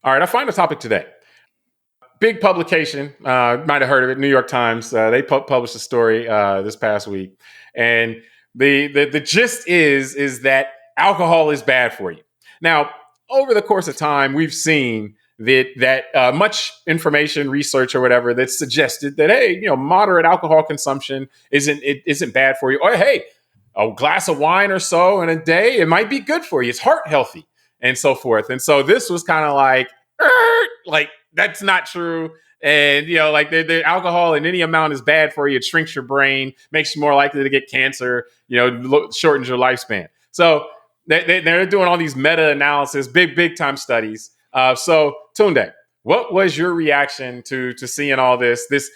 All right, I find a topic today. Big publication, might have heard of it, New York Times. They published a story this past week. And the gist is that alcohol is bad for you. Now, over the course of time, we've seen that much information, research, or whatever that suggested that, hey, moderate alcohol consumption isn't bad for you. Or hey, a glass of wine or so in a day, it might be good for you. It's heart healthy and so forth. And so this was kind of like that's not true. And like the alcohol in any amount is bad for you. It shrinks your brain, makes you more likely to get cancer. Shortens your lifespan. So they're doing all these meta-analysis, big time studies. So Tunde, what was your reaction to seeing all this? This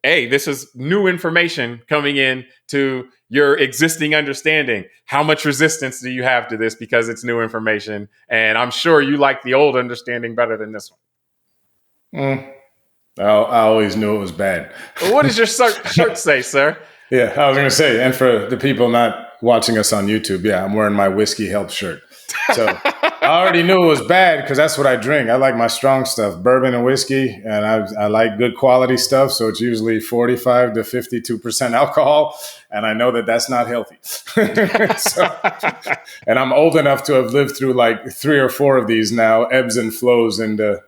is new information coming in to your existing understanding. How much resistance do you have to this because it's new information? And I'm sure you like the old understanding better than this one. I always knew it was bad. Well, what does your shirt say, sir? Yeah, I was going to say, and for the people not watching us on YouTube, yeah, I'm wearing my Whiskey Help shirt. So I already knew it was bad because that's what I drink. I like my strong stuff, bourbon and whiskey, and I like good quality stuff. So it's usually 45 to 52% alcohol, and I know that that's not healthy. And I'm old enough to have lived through like 3 or 4 of these now, ebbs and flows in the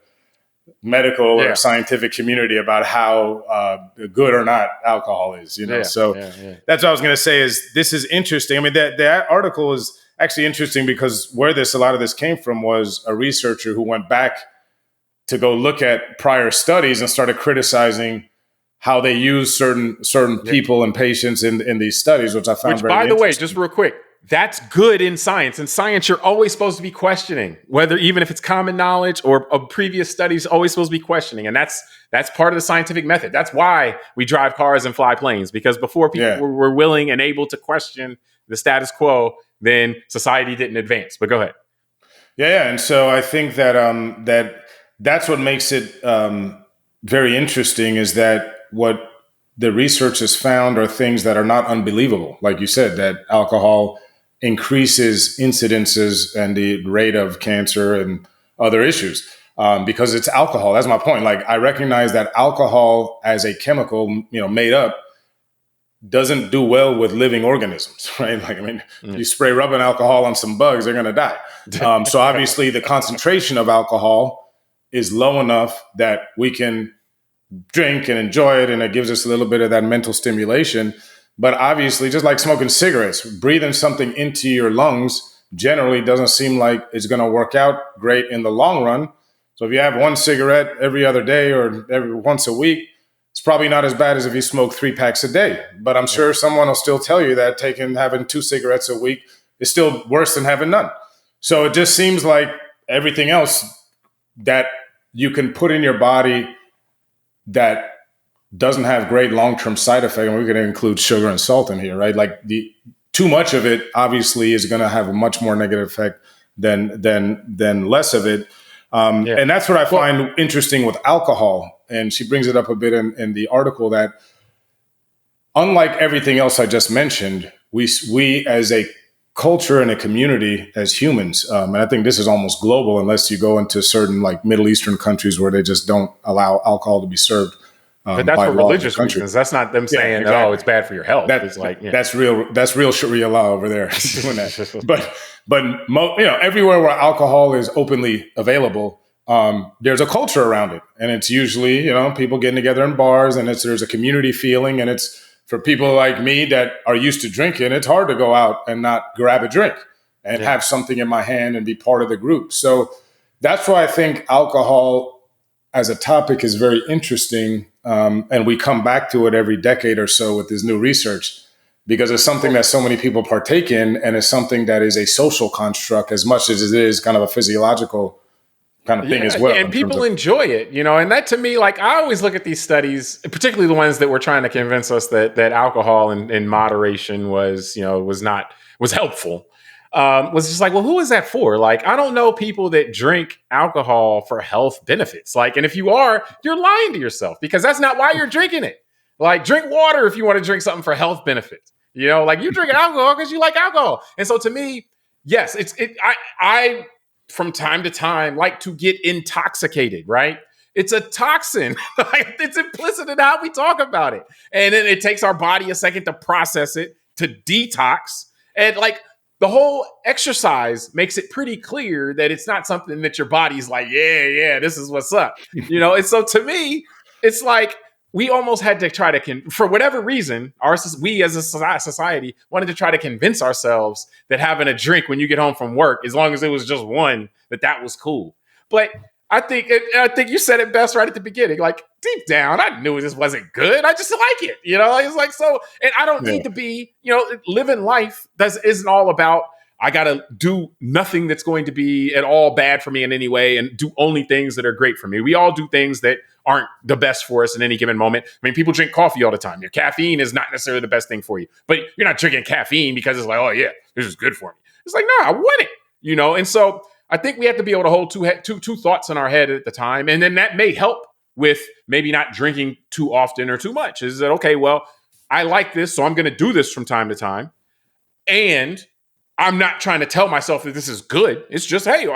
medical or scientific community about how good or not alcohol is. That's what I was going to say. Is this is interesting. I mean, that article is actually interesting because where a lot of this came from was a researcher who went back to go look at prior studies and started criticizing how they use certain people and patients in these studies, which I found very interesting. By the way, just real quick, that's good in science. In science, you're always supposed to be questioning, whether even if it's common knowledge or previous studies, always supposed to be questioning. And that's part of the scientific method. That's why we drive cars and fly planes, because before people were willing and able to question the status quo, then society didn't advance. But go ahead. Yeah. And so I think that that's what makes it very interesting, is that what the research has found are things that are not unbelievable. Like you said, that alcohol increases incidences and the rate of cancer and other issues because it's alcohol. That's my point. Like, I recognize that alcohol as a chemical, made up, doesn't do well with living organisms, right? Like, I mean, you spray rubbing alcohol on some bugs, they're going to die. So obviously the concentration of alcohol is low enough that we can drink and enjoy it, and it gives us a little bit of that mental stimulation. But obviously, just like smoking cigarettes, breathing something into your lungs generally doesn't seem like it's going to work out great in the long run. So if you have one cigarette every other day or every once a week, it's probably not as bad as if you smoke 3 packs a day. But I'm sure someone will still tell you that having 2 cigarettes a week is still worse than having none. So it just seems like everything else that you can put in your body that doesn't have great long-term side effect, and we're going to include sugar and salt in here, right? Like, too much of it obviously is going to have a much more negative effect than less of it. And that's what I find interesting with alcohol. And she brings it up a bit in the article, that unlike everything else I just mentioned, we as a culture and a community, as humans, and I think this is almost global unless you go into certain like Middle Eastern countries where they just don't allow alcohol to be served. But that's for religious reasons. That's not them saying, exactly. "Oh, it's bad for your health." That's real Sharia law over there doing that. But everywhere where alcohol is openly available, there's a culture around it, and it's usually people getting together in bars, and there's a community feeling, and it's for people like me that are used to drinking. It's hard to go out and not grab a drink and have something in my hand and be part of the group. So that's why I think alcohol as a topic is very interesting. And we come back to it every decade or so with this new research, because it's something that so many people partake in, and it's something that is a social construct as much as it is kind of a physiological kind of thing as well. And people enjoy it, and that to me, like, I always look at these studies, particularly the ones that were trying to convince us that alcohol in moderation was helpful. Was just like, well, who is that for? Like, I don't know people that drink alcohol for health benefits. Like, and if you are, you're lying to yourself, because that's not why you're drinking it. Like, drink water if you want to drink something for health benefits. Like, you drink alcohol because you like alcohol. And so to me, yes, I from time to time like to get intoxicated, right? It's a toxin. Like, it's implicit in how we talk about it. And then it takes our body a second to process it, to detox. And like the whole exercise makes it pretty clear that it's not something that your body's like, yeah, this is what's up. And so to me, it's like we almost had to try to, for whatever reason, we as a society wanted to try to convince ourselves that having a drink when you get home from work, as long as it was just one, that was cool. But I think you said it best right at the beginning. Like, deep down, I knew this wasn't good. I just like it. It's like, so, and I don't need to be, living life isn't all about, I got to do nothing that's going to be at all bad for me in any way and do only things that are great for me. We all do things that aren't the best for us in any given moment. I mean, people drink coffee all the time. Your caffeine is not necessarily the best thing for you, but you're not drinking caffeine because it's like, oh yeah, this is good for me. It's like, no, I want it, And so I think we have to be able to hold two thoughts in our head at the time. And then that may help with maybe not drinking too often or too much. Is that, okay, well, I like this, so I'm going to do this from time to time. And I'm not trying to tell myself that this is good. It's just, hey,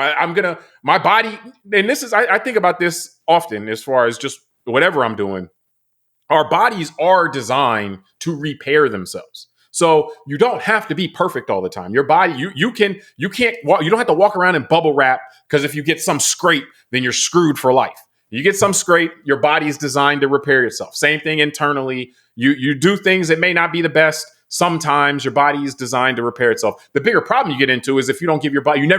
my body, and this is, I think about this often as far as just whatever I'm doing. Our bodies are designed to repair themselves. So you don't have to be perfect all the time. Your body, you can't walk, you don't have to walk around in bubble wrap, because if you get some scrape, then you're screwed for life. You get some scrape, your body is designed to repair itself. Same thing internally. You do things that may not be the best. Sometimes your body is designed to repair itself. The bigger problem you get into is if you never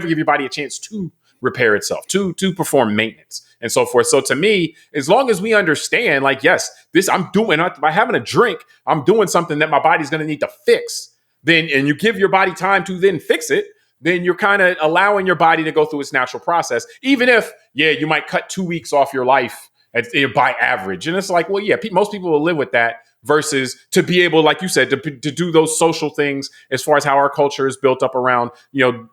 give your body a chance to repair itself, to perform maintenance and so forth. So to me, as long as we understand, like, yes, this I'm doing by having a drink, I'm doing something that my body's going to need to fix. And you give your body time to then fix it, then you're kind of allowing your body to go through its natural process. Even if, you might cut 2 weeks off your life by average. And it's like, well, yeah, most people will live with that, versus to be able, like you said, to do those social things as far as how our culture is built up around,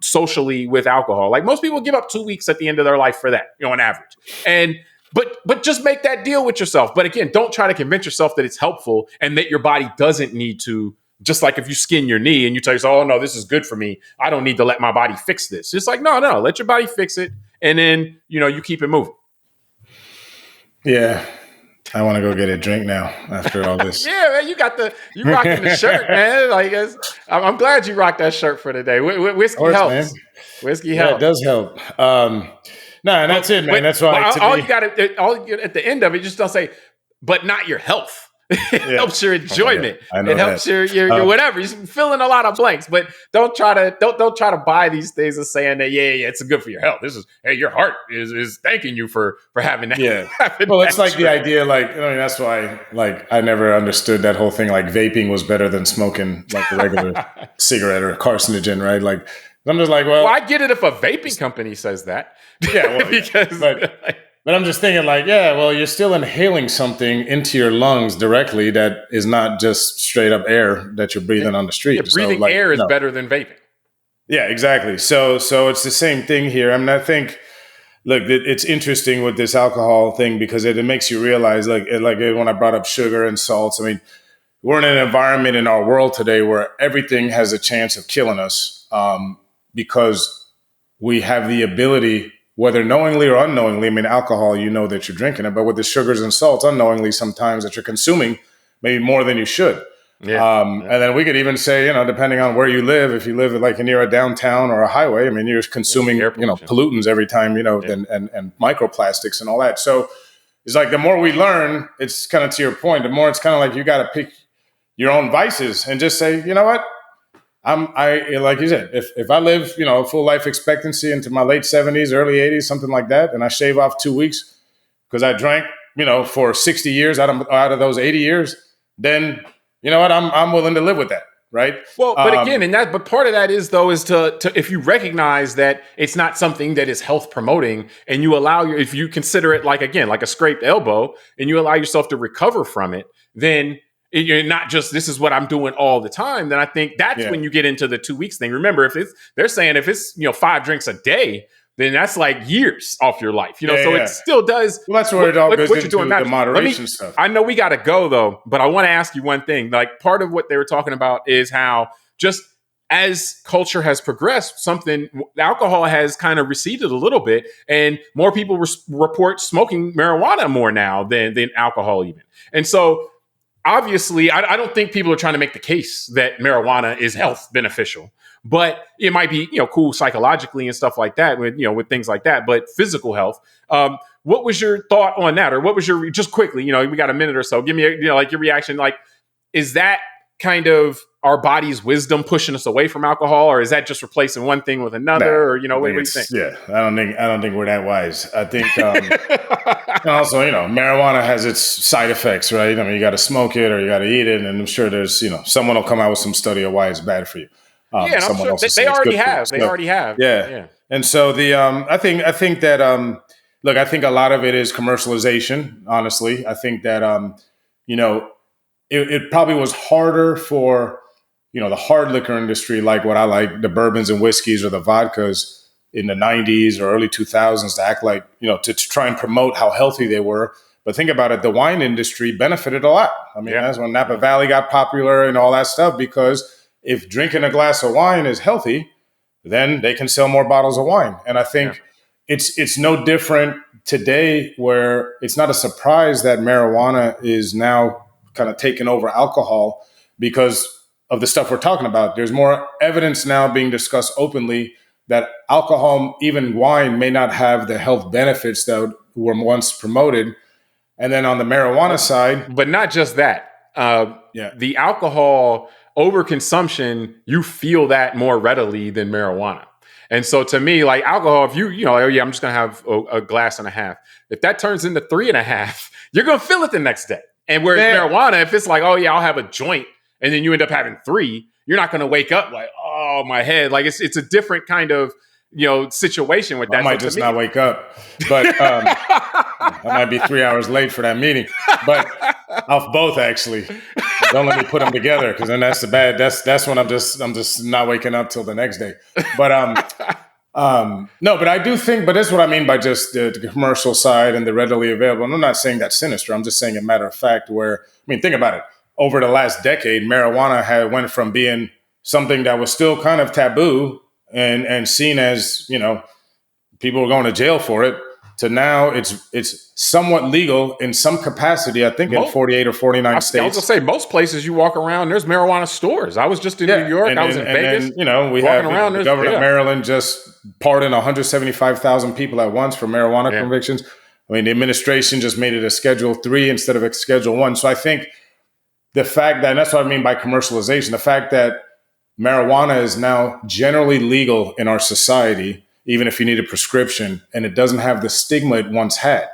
socially with alcohol. Like, most people give up 2 weeks at the end of their life for that, on average. And but just make that deal with yourself. But again, don't try to convince yourself that it's helpful and that your body doesn't need to. Just like if you skin your knee and you tell yourself, oh no, this is good for me, I don't need to let my body fix this. It's like, no, let your body fix it. And then, you keep it moving. Yeah. I want to go get a drink now after all this. Yeah, man, you rocking the shirt, man. Like, I'm glad you rocked that shirt for today. Whiskey helps. Man. Whiskey helps. Yeah, it does help. And that's it, man. That's why. You got to at the end of it, just don't say, but not your health. It helps your enjoyment. It helps your whatever. You're filling a lot of blanks, but don't try to buy these things and saying that it's good for your health. This is, hey, your heart is thanking you for having that. Yeah. Well, it's like the idea, like, that's why, like, I never understood that whole thing. Like, vaping was better than smoking like a regular cigarette or a carcinogen, right? Like, I'm just like, well, I get it if a vaping company says that. Yeah, well, because. But I'm just thinking, like, you're still inhaling something into your lungs directly that is not just straight up air that you're breathing on the street. Yeah, breathing air is better than vaping. Yeah, exactly. So it's the same thing here. I mean, I think, look, it's interesting with this alcohol thing because it makes you realize, like when I brought up sugar and salts, I mean, we're in an environment in our world today where everything has a chance of killing us because we have the ability, whether knowingly or unknowingly, I mean, alcohol, that you're drinking it, but with the sugars and salts, unknowingly sometimes that you're consuming maybe more than you should. And then we could even say, depending on where you live, if you live like near a downtown or a highway, I mean, you're consuming, pollutants every time, and microplastics and all that. So it's like the more we learn, it's kind of to your point, the more it's kind of like you got to pick your own vices and just say, you know what? I like you said, if I live, full life expectancy into my late 70s, early 80s, something like that, and I shave off 2 weeks because I drank, for 60 years out of those 80 years, then you know what, I'm willing to live with that, right? Well, but again, but part of that is to if you recognize that it's not something that is health promoting, and you if you consider it like a scraped elbow, and you allow yourself to recover from it, then you're not just, this is what I'm doing all the time, then I think that's when you get into the 2 weeks thing. Remember, they're saying if it's 5 drinks a day, then that's like years off your life, so it still does. Well, that's where it all goes into the moderation stuff. I know we got to go though, but I want to ask you one thing. Like, part of what they were talking about is how just as culture has progressed, alcohol has kind of receded a little bit, and more people report smoking marijuana more now than alcohol even. And so obviously, I don't think people are trying to make the case that marijuana is health beneficial, but it might be, cool psychologically and stuff like that with things like that. But physical health, what was your thought on that, or what was your, just quickly, we got a minute or so, give me like your reaction. Like, is that kind of our body's wisdom pushing us away from alcohol, or is that just replacing one thing with another? Or what do you think? Yeah, I don't think we're that wise. I think and also, marijuana has its side effects, right? I mean, you got to smoke it or you got to eat it, and I'm sure there's someone will come out with some study of why it's bad for you. Yeah, and I'm sure they already have. They already have. Yeah. And so I think that look, I think a lot of it is commercialization. Honestly, I think that it probably was harder for the hard liquor industry, like what I like, the bourbons and whiskeys or the vodkas in the 90s or early 2000s, to act like, to try and promote how healthy they were. But think about it, the wine industry benefited a lot. I mean, that's when Napa Valley got popular and all that stuff, because if drinking a glass of wine is healthy, then they can sell more bottles of wine. And I think it's no different today, where it's not a surprise that marijuana is now kind of taking over alcohol because of the stuff we're talking about. There's more evidence now being discussed openly that alcohol, even wine, may not have the health benefits that were once promoted. And then on the marijuana side, but not just that. The alcohol overconsumption, you feel that more readily than marijuana. And so to me, like alcohol, if I'm just going to have a glass and a half. If that turns into 3.5, you're going to feel it the next day. And whereas marijuana, if it's like, I'll have a joint, and then you end up having 3, you're not going to wake up like, oh, my head. Like it's a different kind of, situation with that. I might just not wake up, but I might be 3 hours late for that meeting, but off both actually. Don't let me put them together, because then that's when I'm just not waking up till the next day. But no, but I do think, but that's what I mean by just the commercial side and the readily available. And I'm not saying that's sinister. I'm just saying a matter of fact, where, think about it. Over the last decade, marijuana went from being something that was still kind of taboo and seen as, people were going to jail for it, to now it's somewhat legal in some capacity, I think in 48 or 49 states. I was going to say, most places you walk around, there's marijuana stores. I was just in New York. I was in Vegas. Then, we have the governor of Maryland just pardoned 175,000 people at once for marijuana convictions. I mean, the administration just made it a Schedule 3 instead of a Schedule 1. So I think the fact that, and that's what I mean by commercialization, the fact that marijuana is now generally legal in our society, even if you need a prescription, and it doesn't have the stigma it once had,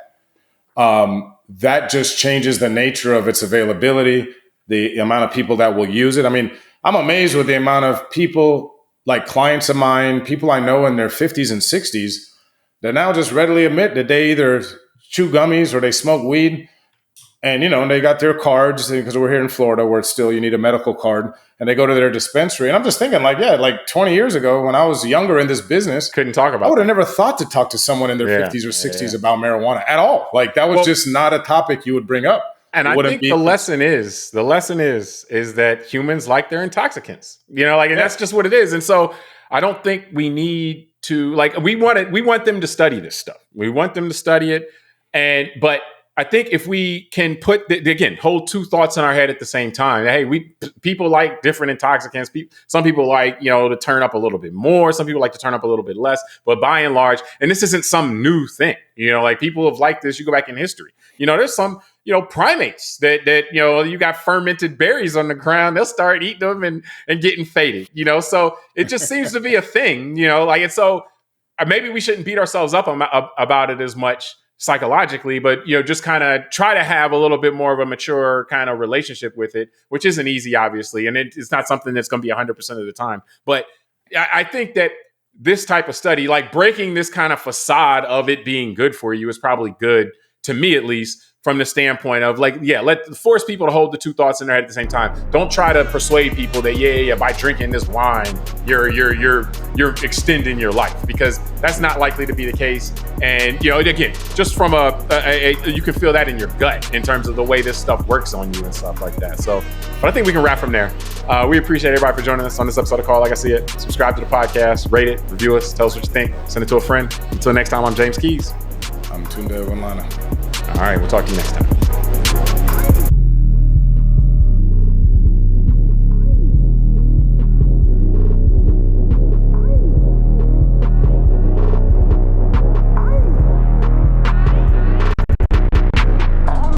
that just changes the nature of its availability, the amount of people that will use it. I mean, I'm amazed with the amount of people, like clients of mine, people I know in their 50s and 60s, that now just readily admit that they either chew gummies or they smoke weed. And, they got their cards, because we're here in Florida where it's still, you need a medical card, and they go to their dispensary. And I'm just thinking like 20 years ago, when I was younger in this business, couldn't talk about I would have never thought to talk to someone in their 50s or 60s about marijuana at all. Like that was just not a topic you would bring up. And I think the lesson is that humans like their intoxicants, and that's just what it is. And so I don't think we need to, we want them to study this stuff. We want them to study it. But I think if we can hold two thoughts in our head at the same time. Hey, people like different intoxicants. Some people like, to turn up a little bit more. Some people like to turn up a little bit less. But by and large, and this isn't some new thing, people have liked this. You go back in history. There's some, primates that you got fermented berries on the ground. They'll start eating them and getting faded, So it just seems to be a thing, and so maybe we shouldn't beat ourselves up about it as much psychologically, but just kind of try to have a little bit more of a mature kind of relationship with it, which isn't easy, obviously, and it's not something that's going to be 100% of the time. But I think that this type of study, like breaking this kind of facade of it being good for you, is probably good to me at least, from the standpoint of like, force people to hold the two thoughts in their head at the same time. Don't try to persuade people that by drinking this wine, you're extending your life, because that's not likely to be the case. And again, just from you can feel that in your gut in terms of the way this stuff works on you and stuff like that. So, but I think we can wrap from there. We appreciate everybody for joining us on this episode of Call Like I See It. Subscribe to the podcast, rate it, review us, tell us what you think, send it to a friend. Until next time, I'm James Keys. I'm Tunde Ogunlana. All right, we'll talk to you next time.